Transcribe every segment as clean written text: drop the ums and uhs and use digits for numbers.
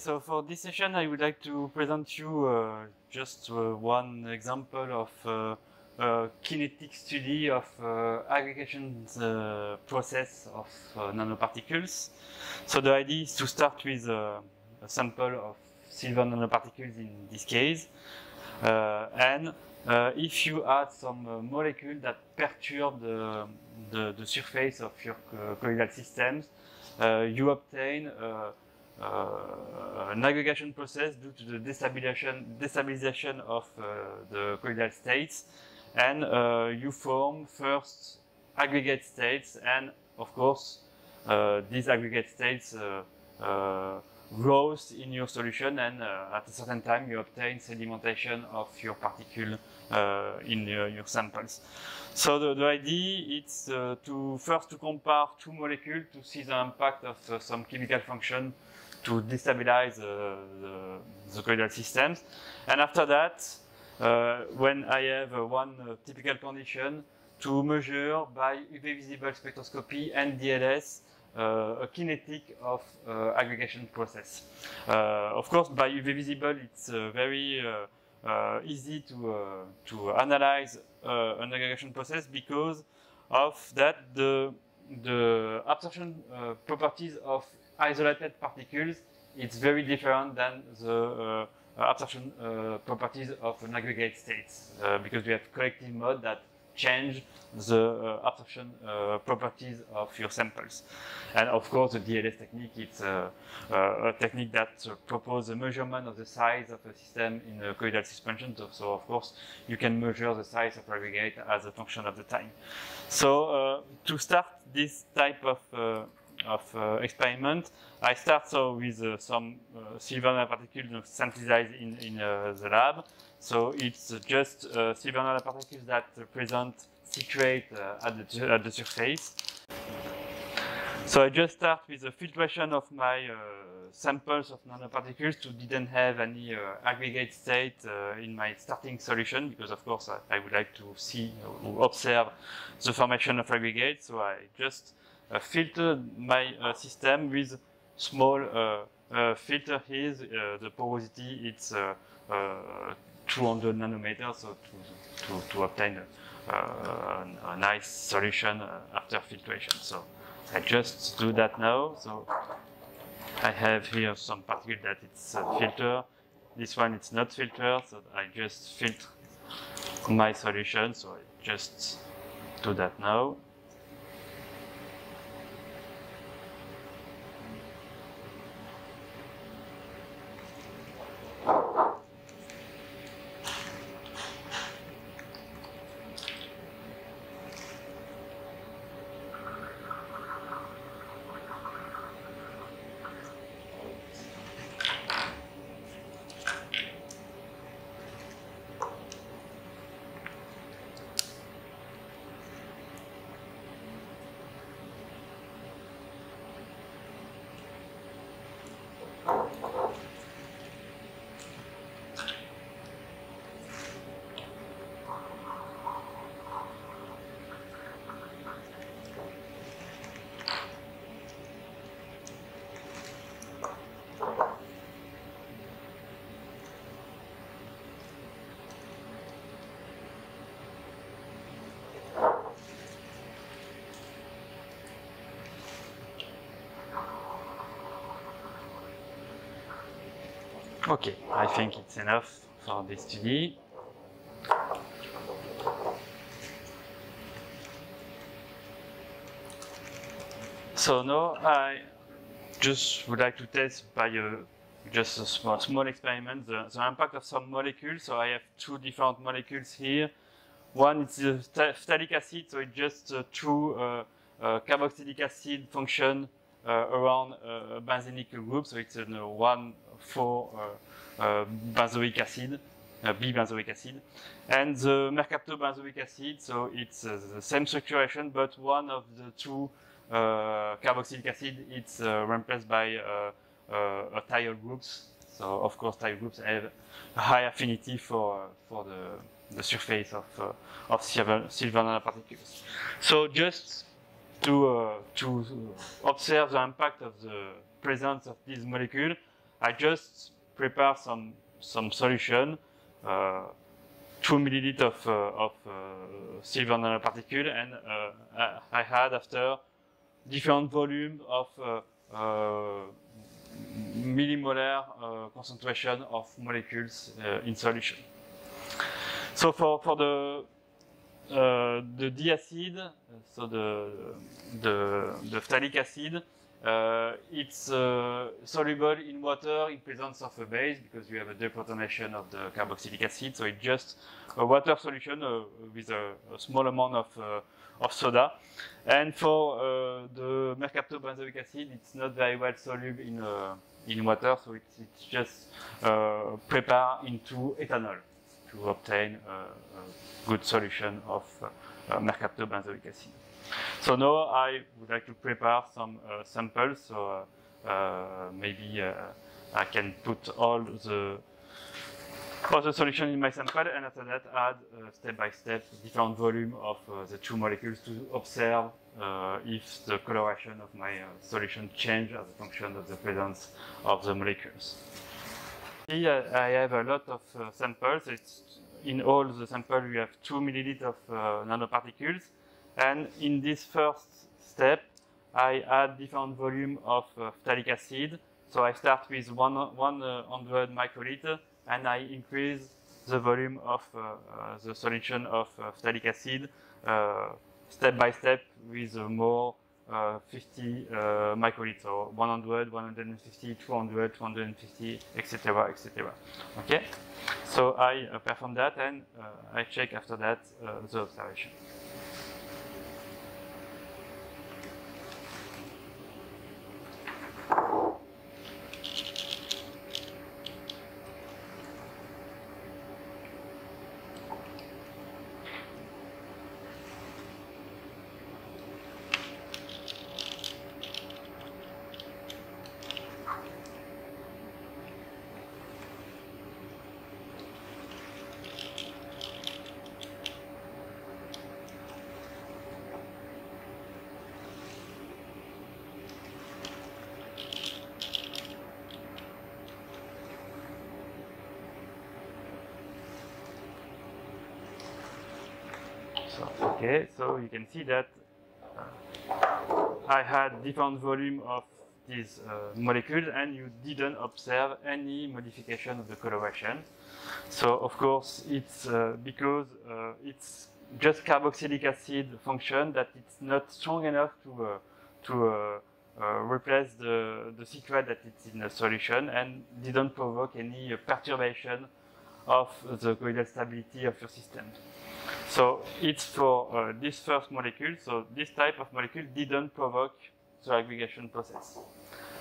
so for this session, I would like to present you just one example of kinetic study of aggregation process of nanoparticles. So the idea is to start with a sample of silver nanoparticles in this case, and if you add some molecule that perturb the surface of your colloidal systems, you obtain an aggregation process due to the destabilization of the colloidal states, and you form first aggregate states, and of course these aggregate states grows in your solution, and at a certain time you obtain sedimentation of your particle in your samples. So the idea is to first compare two molecules to see the impact of some chemical function to destabilize the colloidal systems, and after that, when I have one typical condition, to measure by UV visible spectroscopy and DLS a kinetic of aggregation process. Of course, by UV visible, it's very easy to analyze an aggregation process because of that the absorption properties of isolated particles, it's very different than the absorption properties of an aggregate state, because we have collective mode that change the absorption properties of your samples. And of course, the DLS technique, it's a technique that proposes a measurement of the size of a system in a colloidal suspension. So of course, you can measure the size of aggregate as a function of the time. So to start this type of experiment, I start with some silver nanoparticles synthesized in the lab. So it's just silver nanoparticles that present citrate at the surface. So I just start with the filtration of my samples of nanoparticles to didn't have any aggregate state in my starting solution, because of course I would like to see or observe the formation of aggregates. So I just filtered my system with small filter here. The porosity it's 200 nanometers, so to obtain a nice solution after filtration. So I just do that now. So I have here some particle that it's filtered. This one it's not filtered, so I just filter my solution. So I just do that now. Okay, I think it's enough for this study. So now I just would like to test by just a small experiment the impact of some molecules. So I have two different molecules here. One is the phthalic acid, so it's just two carboxylic acid function around a benzenic group. So it's a 1,4-benzoic acid, B-benzoic acid, and the mercaptobenzoic acid. So it's the same structuration, but one of the two carboxylic acid it's replaced by thiol groups. So of course, thiol groups have a high affinity for the surface of silver nanoparticles. So just to observe the impact of the presence of this molecule, I just prepare some solution, 2 milliliters of silver nanoparticle, and I had after different volume of millimolar concentration of molecules in solution. So for the D acid, so the phthalic acid, it's soluble in water in presence of a base because you have a deprotonation of the carboxylic acid. So it's just a water solution with a small amount of soda. And for the mercaptobenzoic acid, it's not very well soluble in water, so it's just prepared into ethanol to obtain a good solution of mercaptobenzoic acid. So now I would like to prepare some samples. So maybe I can put all the solution in my sample, and after that add step by step different volume of the two molecules to observe if the coloration of my solution change as a function of the presence of the molecules. Here I have a lot of samples. In all the samples we have 2 milliliters of nanoparticles, and in this first step I add different volume of phthalic acid. So I start with 100 microliter, and I increase the volume of the solution of phthalic acid step by step with more 50 microliters, so 100, 150, 200, 250, etc., etc. Okay, so I perform that, and I check after that the observation. Okay, so you can see that I had different volume of these molecules, and you didn't observe any modification of the coloration. So of course it's because it's just carboxylic acid function that it's not strong enough to replace the citrate that it's in the solution, and didn't provoke any perturbation of the colloidal stability of your system. So it's for this first molecule, so this type of molecule didn't provoke the aggregation process.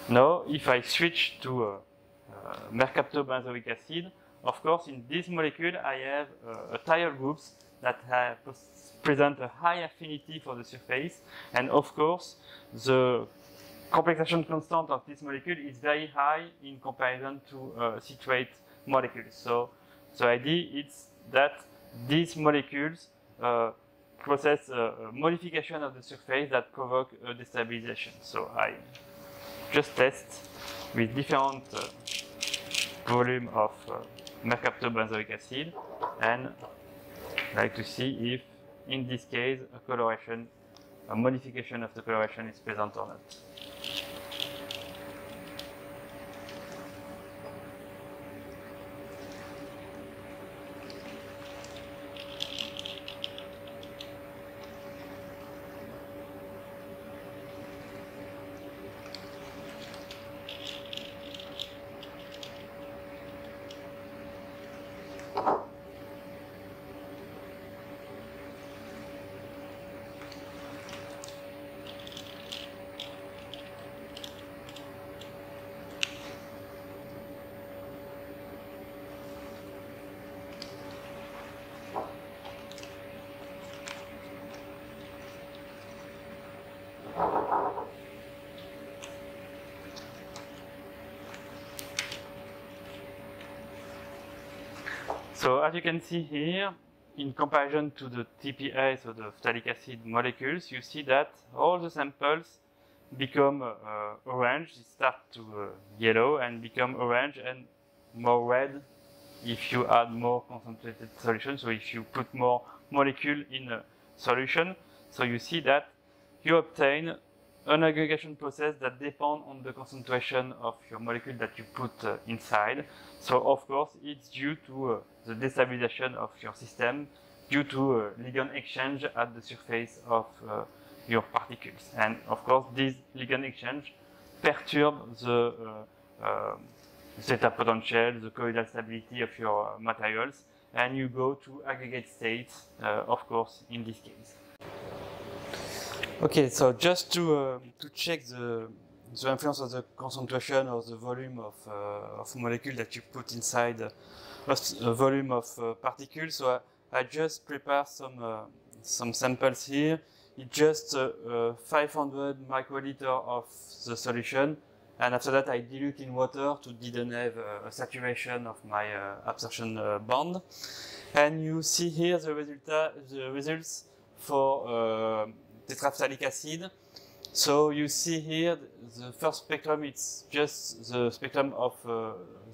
Now, if I switch to mercaptobenzoic acid, of course, in this molecule, I have thiol groups that present a high affinity for the surface, and of course, the complexation constant of this molecule is very high in comparison to citrate molecules. So the idea is that these molecules process a modification of the surface that provoke a destabilization. So I just test with different volume of mercaptobenzoic acid, and I like to see if, in this case, a modification of the coloration is present or not. So as you can see here, in comparison to the TPA, so the phthalic acid molecules, you see that all the samples become orange, it starts to yellow and become orange and more red if you add more concentrated solution. So if you put more molecule in a solution, so you see that you obtain an aggregation process that depends on the concentration of your molecule that you put inside. So of course it's due to the destabilization of your system due to ligand exchange at the surface of your particles. And of course this ligand exchange perturb the zeta potential, the colloidal stability of your materials, and you go to aggregate state, of course, in this case. Okay, so just to check the influence of the concentration or the volume of molecule that you put inside a volume of particles, so I just prepare some samples here. It's just 500 microliter of the solution, and after that I dilute in water to didn't have a saturation of my absorption bond. And you see here the results for tetraphthalic acid. So you see here the first spectrum, it's just the spectrum of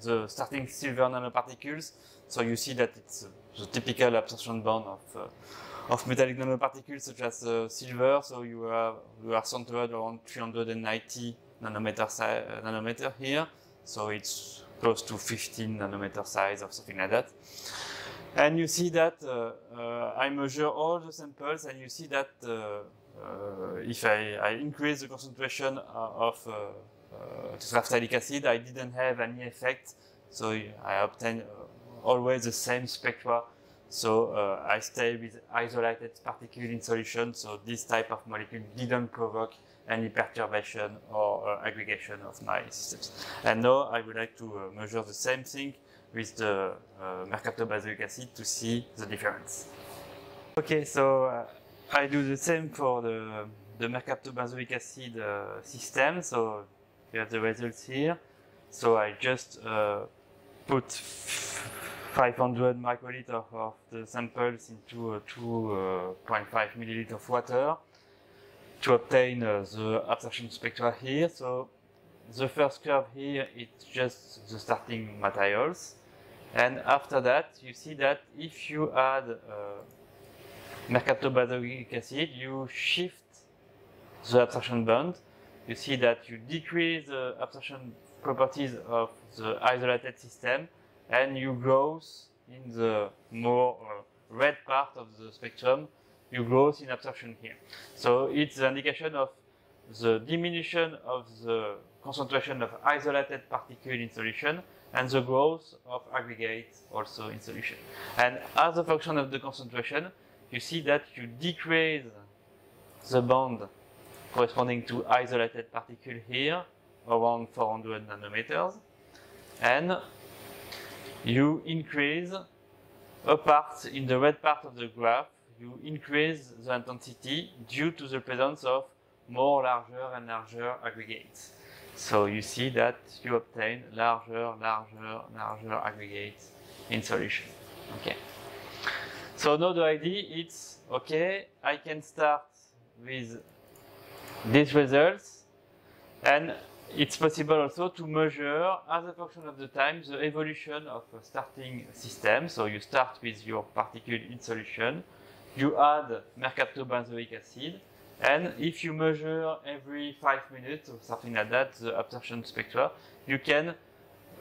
the starting silver nanoparticles. So you see that it's the typical absorption bond of metallic nanoparticles such as silver. So you are centered around 390 nanometer here. So it's close to 15 nanometer size or something like that. And you see that I measure all the samples, and you see that if I increase the concentration of tetraphthalic acid, I didn't have any effect. So I obtain always the same spectra. So I stay with isolated particle in solution. So this type of molecule didn't provoke any perturbation or aggregation of my systems. And now I would like to measure the same thing with the mercaptobenzoic acid to see the difference. Okay, so I do the same for the mercaptobenzoic acid system. So you have the results here. So I just put 500 microliter of the samples into 2.5 milliliter of water to obtain the absorption spectra here. So the first curve here is just the starting materials. And after that, you see that if you add mercaptobenzoic acid, you shift the absorption bond. You see that you decrease the absorption properties of the isolated system, and you grow in the more red part of the spectrum. You grow in absorption here. So it's the indication of the diminution of the concentration of isolated particle in solution and the growth of aggregate also in solution. And as a function of the concentration, you see that you decrease the bond corresponding to isolated particle here, around 400 nanometers, and you increase a part in the red part of the graph, you increase the intensity due to the presence of more larger and larger aggregates. So you see that you obtain larger aggregates in solution. Okay. So now the idea is, okay, I can start with these results, and it's possible also to measure as a function of the time the evolution of a starting system. So you start with your particle in solution, you add mercaptobenzoic acid, and if you measure every 5 minutes or something like that the absorption spectra, you can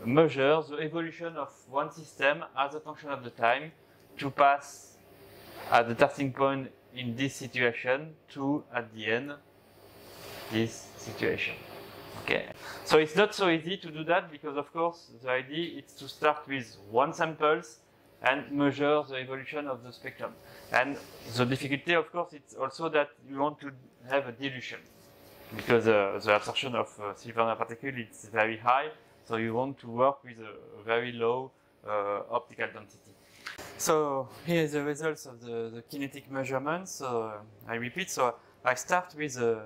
measure the evolution of one system as a function of the time to pass at the starting point in this situation to at the end this situation. Okay, so it's not so easy to do that because of course the idea is to start with one samples and measure the evolution of the spectrum. And the difficulty, of course, it's also that you want to have a dilution because the absorption of silver nanoparticle is very high, so you want to work with a very low optical density. So here is the results of the kinetic measurements. So I repeat, so I start with a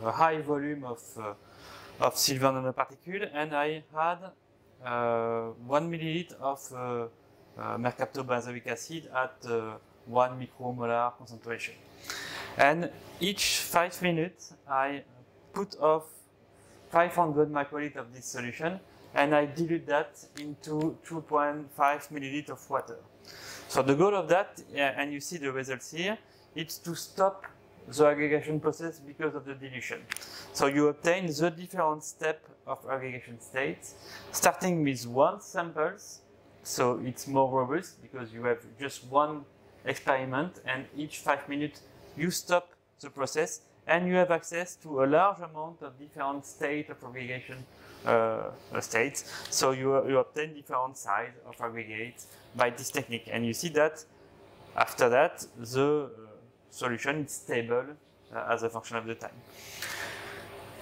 high volume of silver nanoparticle, and I had 1 milliliter of mercaptobenzoic acid at 1 micromolar concentration. And each 5 minutes I put off 500 microliters of this solution, and I dilute that into 2.5 milliliters of water. So the goal of that, and you see the results here, it's to stop the aggregation process because of the dilution. So you obtain the different steps of aggregation states, starting with one samples, so it's more robust because you have just one experiment, and each 5 minutes you stop the process, and you have access to a large amount of different state of aggregation states. So you obtain different size of aggregates by this technique, and you see that after that the solution is stable as a function of the time.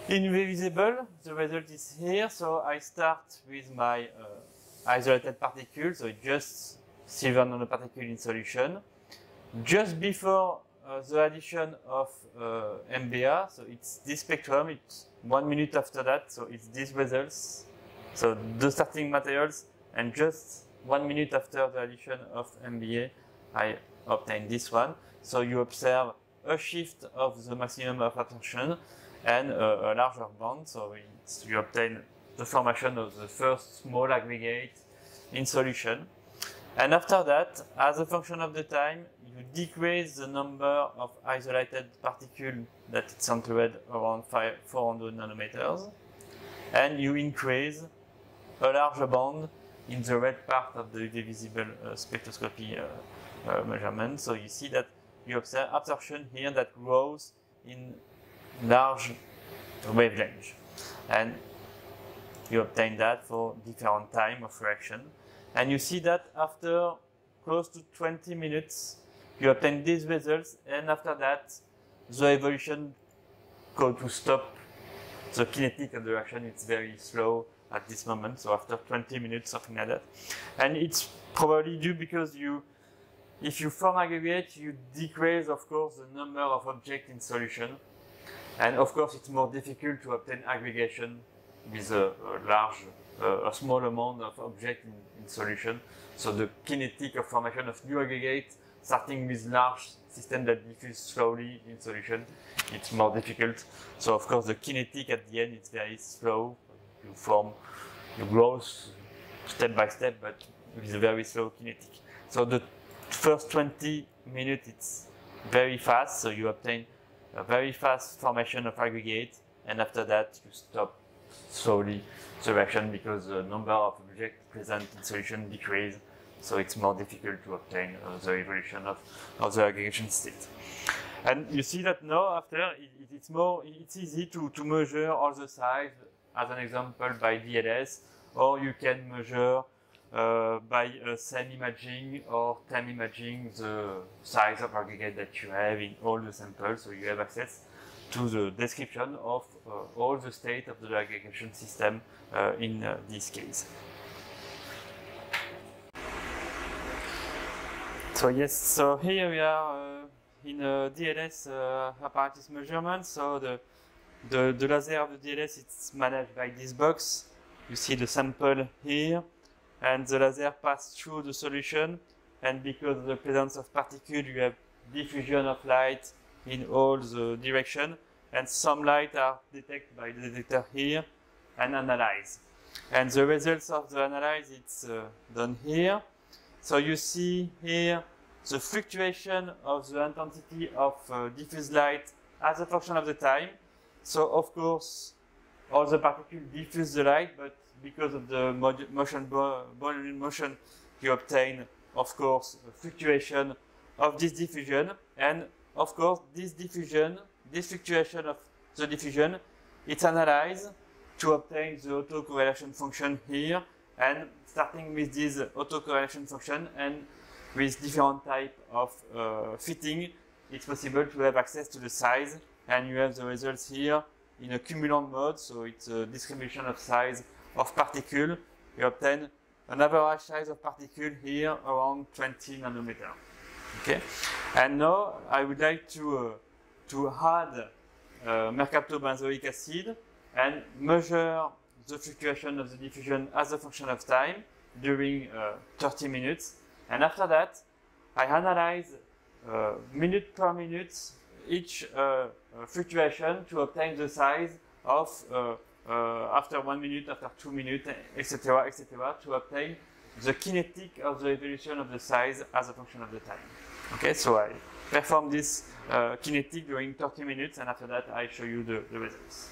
In Visible, the result is here. So I start with my isolated particle, so it's just silver nanoparticle in solution. Just before the addition of MBA, so it's this spectrum, it's 1 minute after that, so it's these results. So the starting materials, and just 1 minute after the addition of MBA, I obtain this one. So you observe a shift of the maximum of absorption and a larger bond, so you obtain the formation of the first small aggregate in solution. And after that, as a function of the time, you decrease the number of isolated particles that it's centered around 400 nanometers, and you increase a larger bond in the red part of the visible spectroscopy measurement. So you see that you observe absorption here that grows in large wavelength, and you obtain that for different time of reaction. And you see that after close to 20 minutes, you obtain these results, and after that, the evolution goes to stop. The kinetic of the reaction is very slow at this moment, so after 20 minutes, something like that. And it's probably due because if you form aggregate, you decrease, of course, the number of objects in solution. And of course, it's more difficult to obtain aggregation with a small amount of objects in solution. So the kinetic of formation of new aggregates, starting with large systems that diffuse slowly in solution, it's more difficult. So of course, the kinetic at the end is very slow. You grow step by step, but with a very slow kinetic. So the first 20 minutes, it's very fast. So you obtain a very fast formation of aggregate, and after that, you stop slowly the reaction because the number of objects present in solution decrease, so it's more difficult to obtain the evolution of the aggregation state. And you see that now after it's easy to measure all the size, as an example by DLS, or you can measure by SEM imaging or TEM imaging the size of aggregate that you have in all the samples, so you have access to the description of all the state of the aggregation system in this case. So yes, so here we are in a DLS apparatus measurement. So the laser of the DLS is managed by this box. You see the sample here, and the laser passes through the solution, and because of the presence of particles, you have diffusion of light in all the direction, and some light are detected by the detector here and analyzed. And the results of the analysis, it's done here. So you see here the fluctuation of the intensity of diffuse light as a function of the time. So of course, all the particles diffuse the light, but because of the Brownian motion, you obtain, of course, a fluctuation of this diffusion. And of course, this fluctuation of the diffusion, it's analyzed to obtain the autocorrelation function here. And starting with this autocorrelation function and with different type of fitting, it's possible to have access to the size. And you have the results here in a cumulant mode, so it's a distribution of size of particle. You obtain an average size of particle here around 20 nanometers. Okay, and now I would like to add mercaptobenzoic acid and measure the fluctuation of the diffusion as a function of time during 30 minutes. And after that, I analyze minute per minute each fluctuation to obtain the size of after 1 minute, after 2 minutes, etc., etc., to obtain the kinetic of the evolution of the size as a function of the time. Okay, so I perform this kinetic during 30 minutes, and after that I show you the results.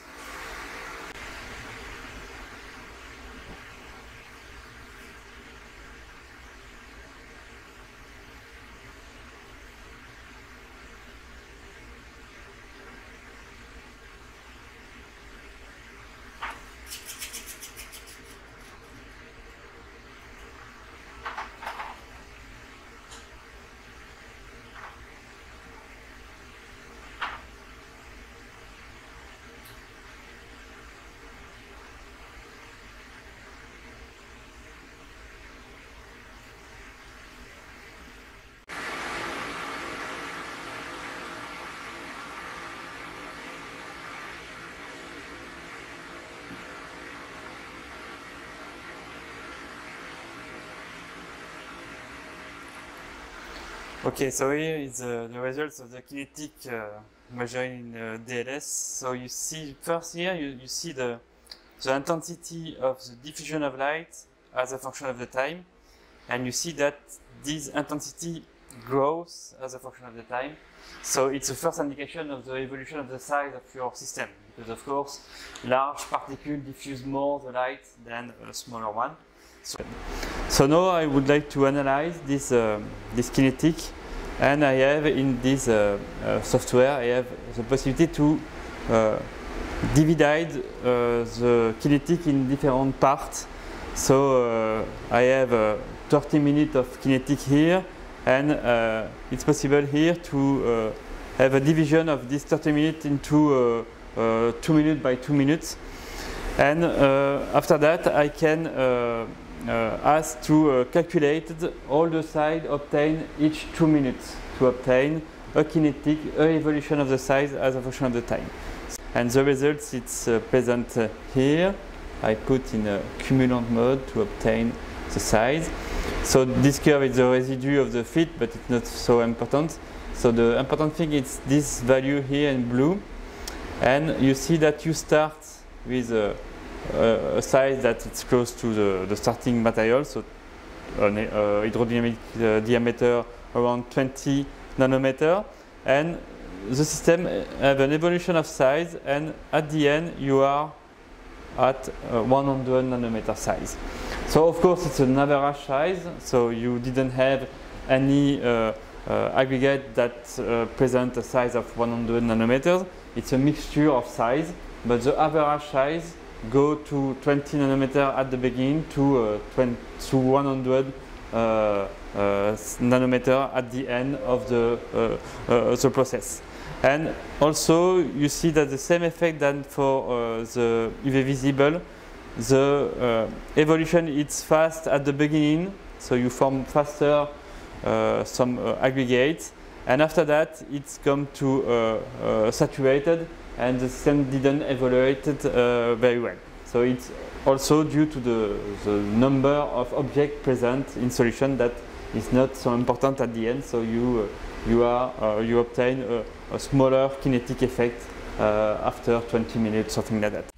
Okay, so here is the results of the kinetic measuring in DLS. So you see first here, you see the intensity of the diffusion of light as a function of the time, and you see that this intensity grows as a function of the time. So it's the first indication of the evolution of the size of your system, because of course large particles diffuse more the light than a smaller one. So now I would like to analyze this kinetic, and I have in this software I have the possibility to divide the kinetic in different parts. So I have 30 minutes of kinetic here, and it's possible here to have a division of this 30 minutes into 2 minutes by 2 minutes, and after that I can ask to calculate all the size obtained each 2 minutes to obtain a kinetic, evolution of the size as a function of the time. And the results it's present here. I put in a cumulant mode to obtain the size. So this curve is the residue of the fit, but it's not so important. So the important thing is this value here in blue, and you see that you start with a size that it's close to the starting material, so an hydrodynamic diameter around 20 nanometer, and the system have an evolution of size, and at the end you are at 100 nanometer size. So of course it's an average size, so you didn't have any aggregate that present a size of 100 nanometers. It's a mixture of size, but the average size go to 20 nanometer at the beginning to 100 nanometer at the end of the process. And also you see that the same effect than for the UV visible, the evolution is fast at the beginning, so you form faster some aggregates, and after that it's come to saturated, and the system didn't evaluate it very well. So it's also due to the number of objects present in solution that is not so important at the end. So you obtain a smaller kinetic effect after 20 minutes, something like that.